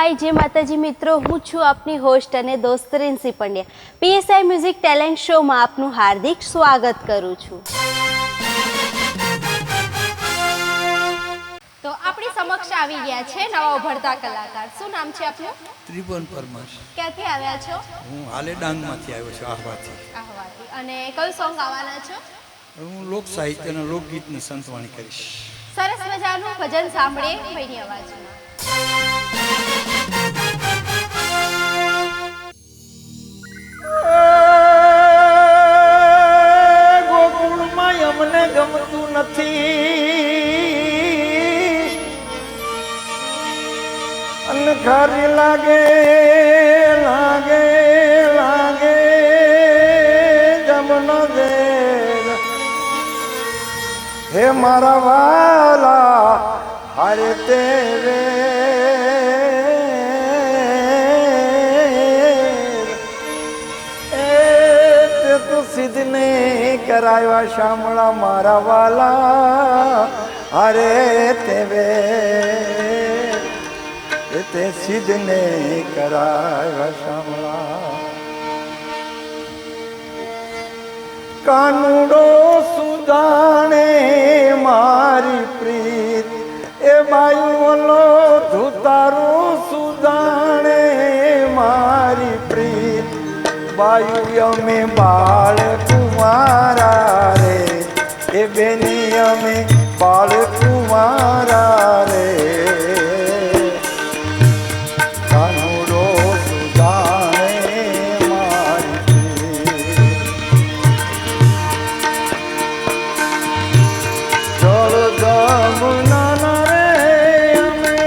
हाय जय माताजी मित्रों, हूँ छूँ अपनी होस्ट अने दोस्त Rinsi Pandya. PSI music talent show में आपनु हार्दिक स्वागत करूँ छूँ। तो अपनी समक्ष आवी गया छे नवा उभरता कलाकार। शुं नाम छे आपनुं? त्रिभुवन परमार। क्यांथी आव्या छो? हूँ हाले डांगमांथी आव्यो छुं, आह्वाथी। आह्वाथी। अने कयुं सोंग गावाना छो? हूँ लोक साहित्य अने लोकगीतनी संतवाणी करीश। सरस मजानुं भजन सांभळीए भाईनी अवाजमां। ગોકુળમાં અમને ગમતું નથી, અને ખારી લાગે લાગે લાગે જમનો દેર. હે મારા વાલા હારે તેરે સિદ્ધને કરાવ્યા શામળા મારા વાલા અરે તે સિદ્ધને કરાવ્યા શામળા. કાનુડો સુદાણે મારી પ્રીત એ બાયુ ઓલો ધુતારો સુદાણે મારી પ્રીત बायु यमे बाल कुमारा रे ए बेनी यमे बाल कुमारा रे. कानुडो सुदाणे मारी जल जमुना रे यमे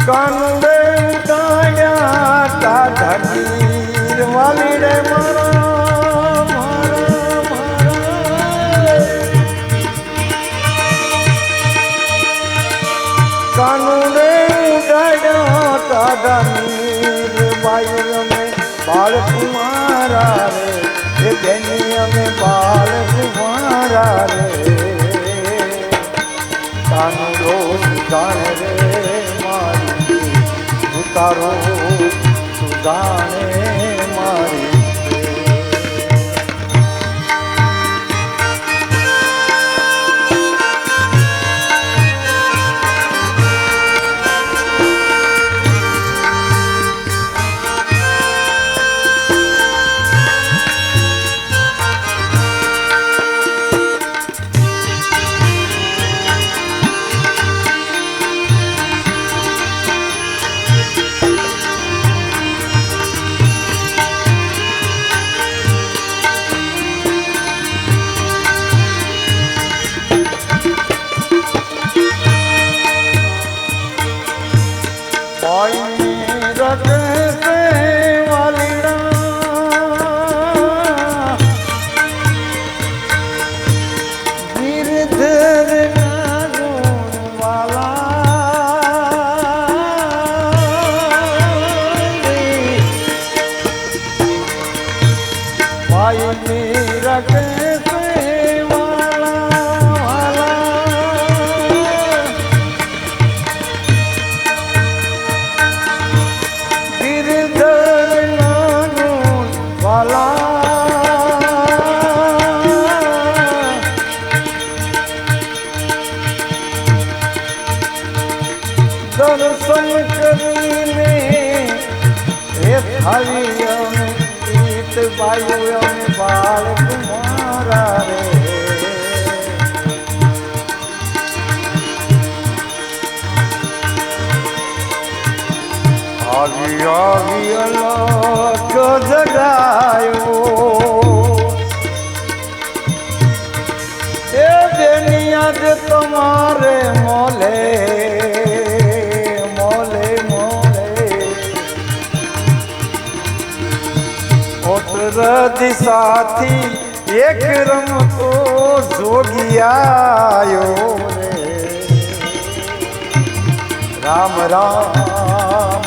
કાનુડે ઉડાડ્યા ટાઢા ગીર વાલીડે મારા મારા મારા. કાનુડે ઉડાડ્યા ટાઢા ગીર બાયુ અમે બાળકુમારા રે એ બેની અમે બાળકુમારા રે. કાનુડો સુધાણે રે तारो सुदाने मारी. દર્શન કરીને એ થાળી અમે ગીત બાયુ અમે બાળ કુમારા રે. આવી આવી અલગ જગાયો એ બેનિયા જ તમારે મોલે મોલે મોલે ઓટર દિશાથી એક રમતો જોગિયાયો રે રામ રામ રામ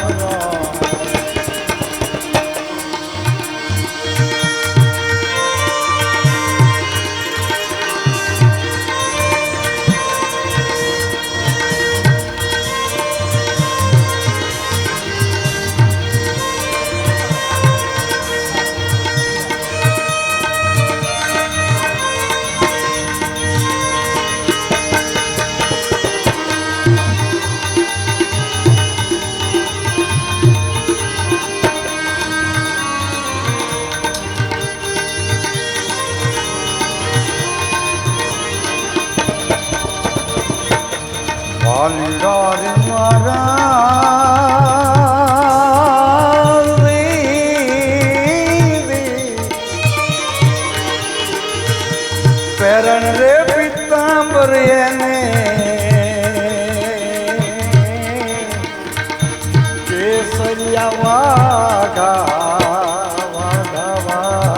વાલીડાર મારા પેરણ રે પિતાંબર એને કેસરિયા વાઘા વાઘા વાઘા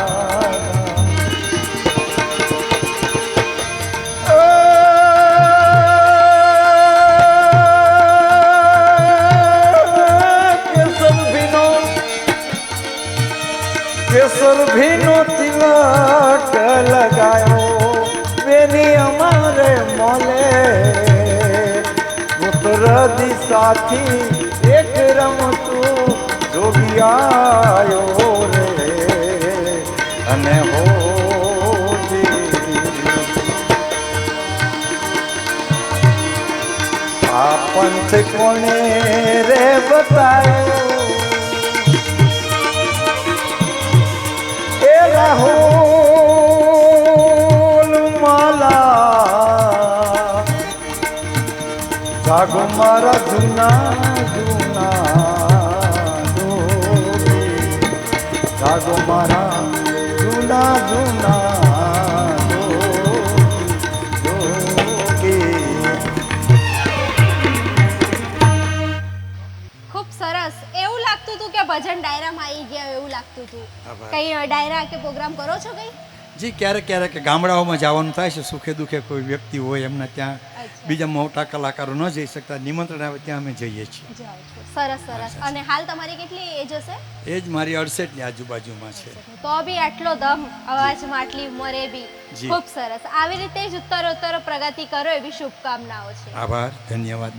કેસર ભીનો તિલક લગાયો બેની અમારે મોલે ઉત્તર દિશાથી એક રમતું જોગિયાયો રે અને હોજી આ પંથ કોણે રે બતાયો રાહુલ માલા જાગો મારા જૂના જૂના જાગો મારા જૂના જૂના ખૂબ સરસ. એવું લાગતું હતું કે ભજન ડાયરામાં આવી ગયા એવું લાગતું હતું. આભાર. કઈ ડાયરા કે પ્રોગ્રામ કરો છો કઈ? જી ક્યારેક ક્યારેક ગામડાઓમાં જવાનું થાય છે, સુખે દુઃખે કોઈ વ્યક્તિ હોય એમના ત્યાં અચ્છા. બીજા મોટા કલાકારો ન જઈ શકતા, નિમંત્રણ આવે ત્યાં અમે જઈએ છીએ. જાઓ છો. સરસ સરસ. અને હાલ તમારી કેટલી એજ હશે? એ જ મારી 68ની આજુબાજુમાં છે. તો બી આટલો દમ અવાજમાં, આટલી ઉંમરે બી જી. ખૂબ સરસ. આવી રીતે જ ઉત્તરોત્તર પ્રગતિ કરો એવી શુભકામનાઓ છે. આભાર, ધન્યવાદ.